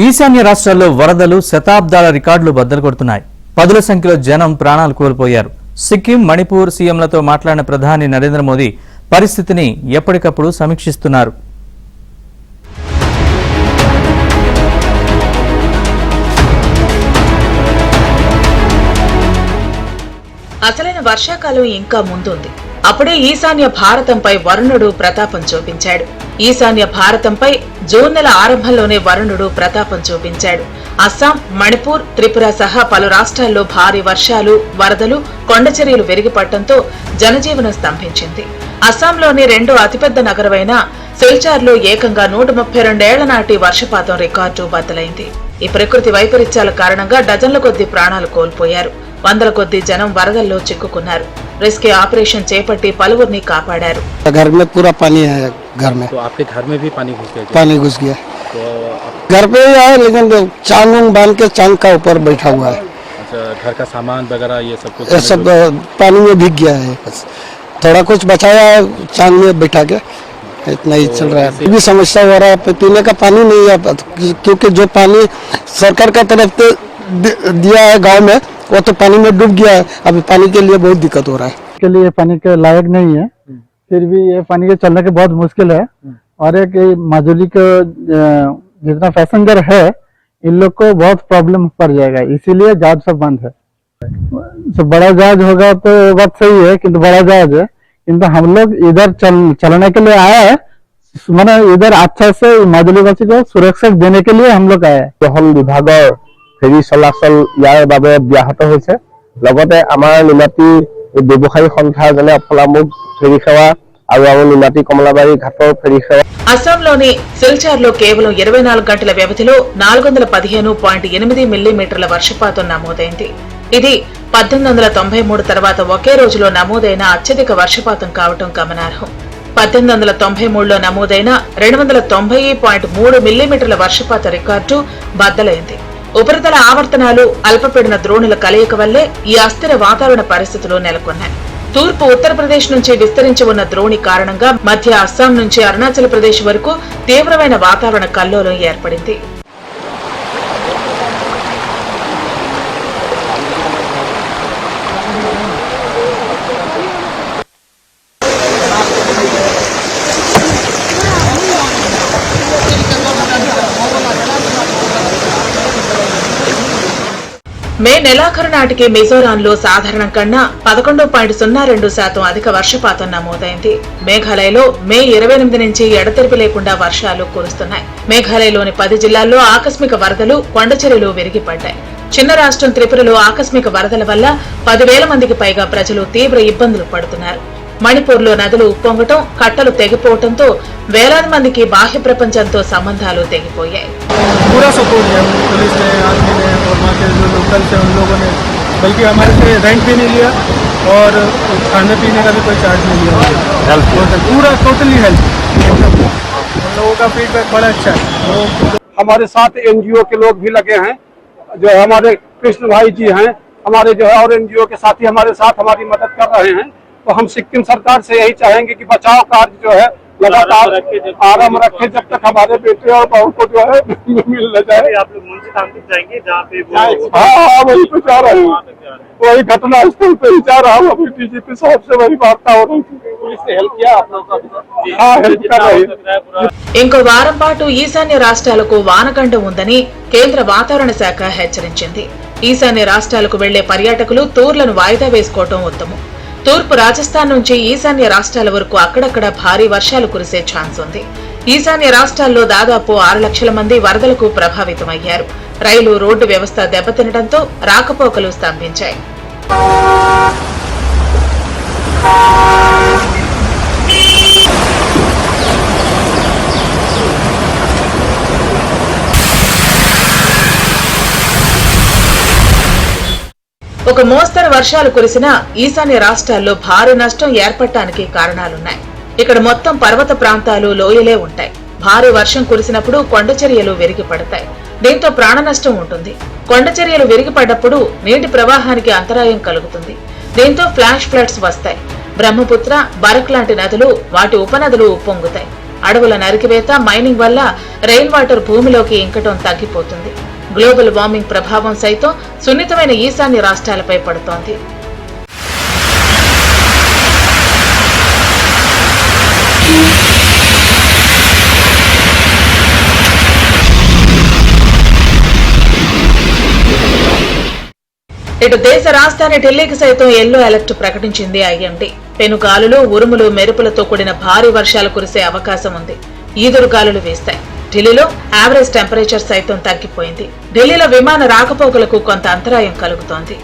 ఈశాన్య రాష్ట్రాల్లో వరదలు శతాబ్దాల రికార్డులు బద్దలు కొడుతున్నాయి. పదుల సంఖ్యలో జనం ప్రాణాలు కోల్పోయారు. సిక్కిం, మణిపూర్ సీఎంలతో మాట్లాడిన ప్రధాని నరేంద్ర మోదీ పరిస్థితిని ఎప్పటికప్పుడు సమీక్షిస్తున్నారు. అసలైన వర్షాకాలం ఇంకా ముందుంది. అప్పుడే ఈశాన్య భారతంపై వరుణుడు ప్రతాపం చూపించాడు. ఈశాన్య భారతంపై జూన్ నెల ఆరంభంలోనే వరుణుడు ప్రతాపం చూపించాడు. అస్సాం, మణిపూర్, త్రిపుర సహా పలు రాష్ట్రాల్లో భారీ వర్షాలు, వరదలు, కొండచర్యలు విరిగిపడటంతో జనజీవనం స్తంభించింది. అస్సాంలోని రెండో అతిపెద్ద నగరమైన సిల్చార్లో ఏకంగా 132 ఏళ్ల నాటి వర్షపాతం రికార్డు బద్దలైంది. ఈ ప్రకృతి వైపరీత్యాల కారణంగా డజన్ల కొద్దీ ప్రాణాలు కోల్పోయారు. వందల కొద్దీ జనం వరదల్లో చిక్కుకున్నారు. రెస్క్యూ ఆపరేషన్ చేపట్టి పలువురిని కాపాడారు. घर में पूरा पानी है। घर में तो आपके घर में भी पानी घुस गया? पानी घुस गया। तो घर पे ही है, लेकिन चांग बांध के चांग का ऊपर बैठा हुआ है। अच्छा, घर का सामान वगैरह ये सब कुछ? ये सब पानी में भीग गया है। बस थोड़ा कुछ बचाया है चांग में बैठा के, इतना ही चल रहा है। भी समस्या हो रहा है, पीने का पानी नहीं है, क्योंकि जो पानी सरकार का तरफ से दिया है गांव में, वो तो पानी में डूब गया है। अभी पानी के लिए बहुत दिक्कत हो रहा है। के लिए पानी के लायक नहीं है, फिर भी ये पानी के चलने के बहुत मुश्किल है। और एक माजुली का जितना पैसेंजर है, इन लोग को बहुत प्रॉब्लम पड़ जाएगा, इसीलिए जहाज सब बंद है। तो बड़ा जहाज होगा तो बात सही है, किंतु बड़ा जहाज है, किंतु हम लोग इधर चलने के लिए आए हैं, मैंने इधर अच्छा से माजुलीवासी को सुरक्षा देने के लिए हम लोग आए हैं। বহন বিভাগৰ ফেৰী চলাচল ইয়াৰ বাবে ব্যাহত হৈছে। লগতে আমাৰ নিমাতী ব্যৱসায়ী সন্থা যেনে অফলামুখ ফেৰী সেৱা আৰু আমাৰ নিমাতী কমলাবাৰী ঘাটৰ ফেৰী সেৱা। అస్సాంలోని సిల్చార్లో కేవలం 24 గంటల వ్యవధిలో 415.8 మిల్లీమీటర్ల వర్షపాతం నమోదైంది. ఇది 1893 తర్వాత ఒకే రోజులో నమోదైన అత్యధిక వర్షపాతం కావటం గమనార్హం. 1893లో నమోదైన 290.3 మిల్లీమీటర్ల వర్షపాత రికార్డు బద్దలైంది. ఉపరితల ఆవర్తనాలు, అల్పపీడన ద్రోణుల కలయిక వల్లే ఈ అస్థిర వాతావరణ పరిస్థితులు నెలకొన్నాయి. తూర్పు ఉత్తరప్రదేశ్ నుంచి విస్తరించి ఉన్న ద్రోణి కారణంగా మధ్య అస్సాం నుంచి అరుణాచల్ ప్రదేశ్ వరకు తీవ్రమైన వాతావరణ కల్లోలం ఏర్పడింది. మే నెలాఖరు నాటికి మిజోరాంలో సాధారణం కన్నా 11.02% అధిక వర్షపాతం నమోదైంది. మేఘాలయలో మే 28 నుంచి ఎడతెరిపి లేకుండా వర్షాలు కురుస్తున్నాయి. మేఘాలయలోని 10 జిల్లాల్లో ఆకస్మిక వరదలు, కొండచర్యలు విరిగిపడ్డాయి. చిన్న రాష్ట్రం త్రిపురలో ఆకస్మిక వరదల వల్ల 10,000 మందికి పైగా ప్రజలు తీవ్ర ఇబ్బందులు పడుతున్నారు. మణిపూర్లో నదులు ఉప్పొంగటం, కట్టలు తెగిపోవడంతో వేలాది మందికి బాహ్య ప్రపంచంతో సంబంధాలు తెగిపోయాయి. पूरा सपोर्ट है पुलिस ने, आर्मी ने और वहाँ के जो लोकल थे उन लोगों ने, बल्कि हमारे से रेंट भी नहीं लिया और खाने पीने का भी कोई चार्ज नहीं लिया। हेल्प पूरा टोटली हेल्प, उन लोगों का फीडबैक बड़ा अच्छा है। हमारे साथ एनजीओ के लोग भी लगे हैं, जो हमारे कृष्ण भाई जी हैं, हमारे जो है और एनजीओ के साथी हमारे साथ हमारी मदद कर रहे हैं। तो हम सिक्किम सरकार से यही चाहेंगे कि बचाव कार्य जो है लगातार आराम रखे जब तक हमारे बेटे और बहू को जो है मिल न जाए। आप लोग मुंशी धाम तक जाएंगे जहाँ पे हाँ, वही तो जा रहे हैं, वही घटना स्थल पे ही जा रहा हूँ। अभी डीजीपी साहब से वही वार्ता हो रही थी। पुलिस ने हेल्प किया आप लोगों का? हाँ, हेल्प कर रही है। ఇంకో వారం పాటు ఈశాన్య రాష్ట్రాలకు వానగండం ఉందని కేంద్ర వాతావరణ శాఖ హెచ్చరించింది. ఈశాన్య రాష్ట్రాలకు వెళ్లే పర్యాటకులు టూర్లను వాయిదా వేసుకోవటం ఉత్తమం. తూర్పు రాజస్థాన్ నుంచి ఈశాన్య రాష్ట్రాల వరకు అక్కడక్కడ భారీ వర్షాలు కురిసే ఛాన్స్ ఉంది. ఈశాన్య రాష్ట్రాల్లో దాదాపు 6 లక్షల మంది వరదలకు ప్రభావితమయ్యారు. రైలు, రోడ్డు వ్యవస్థ దెబ్బతినడంతో రాకపోకలు స్తంభించాయి. ఒక మోస్తరు వర్షాలు కురిసినా ఈశాన్య రాష్ట్రాల్లో భారీ నష్టం ఏర్పడటానికి కారణాలున్నాయి. ఇక్కడ మొత్తం పర్వత ప్రాంతాలు, లోయలే ఉంటాయి. భారీ వర్షం కురిసినప్పుడు కొండచర్యలు విరిగిపడతాయి. దీంతో ప్రాణ నష్టం ఉంటుంది. కొండచర్యలు విరిగిపడ్డప్పుడు నీటి ప్రవాహానికి అంతరాయం కలుగుతుంది. దీంతో ఫ్లాష్ ఫ్లడ్స్ వస్తాయి. బ్రహ్మపుత్ర, బరక్ లాంటి నదులు, వాటి ఉపనదులు ఉప్పొంగుతాయి. అడవుల నరికివేత, మైనింగ్ వల్ల రెయిన్ వాటర్ భూమిలోకి ఇంకటం తగ్గిపోతుంది. గ్లోబల్ వార్మింగ్ ప్రభావం సైతం సున్నితమైన ఈశాన్య రాష్ట్రాలపై పడుతోంది. ఇటు దేశ రాజధాని ఢిల్లీకి సైతం ఎల్లో అలర్ట్ ప్రకటించింది ఐఎండీ. పెనుగాలులు, ఉరుములు, మెరుపులతో కూడిన భారీ వర్షాలు కురిసే అవకాశం ఉంది. ఈదురుగాలులు వీస్తాయి. ఢిల్లీలో యావరేజ్ టెంపరేచర్ సైతం తగ్గిపోయింది. ఢిల్లీలో విమాన రాకపోకలకు కొంత అంతరాయం కలుగుతోంది.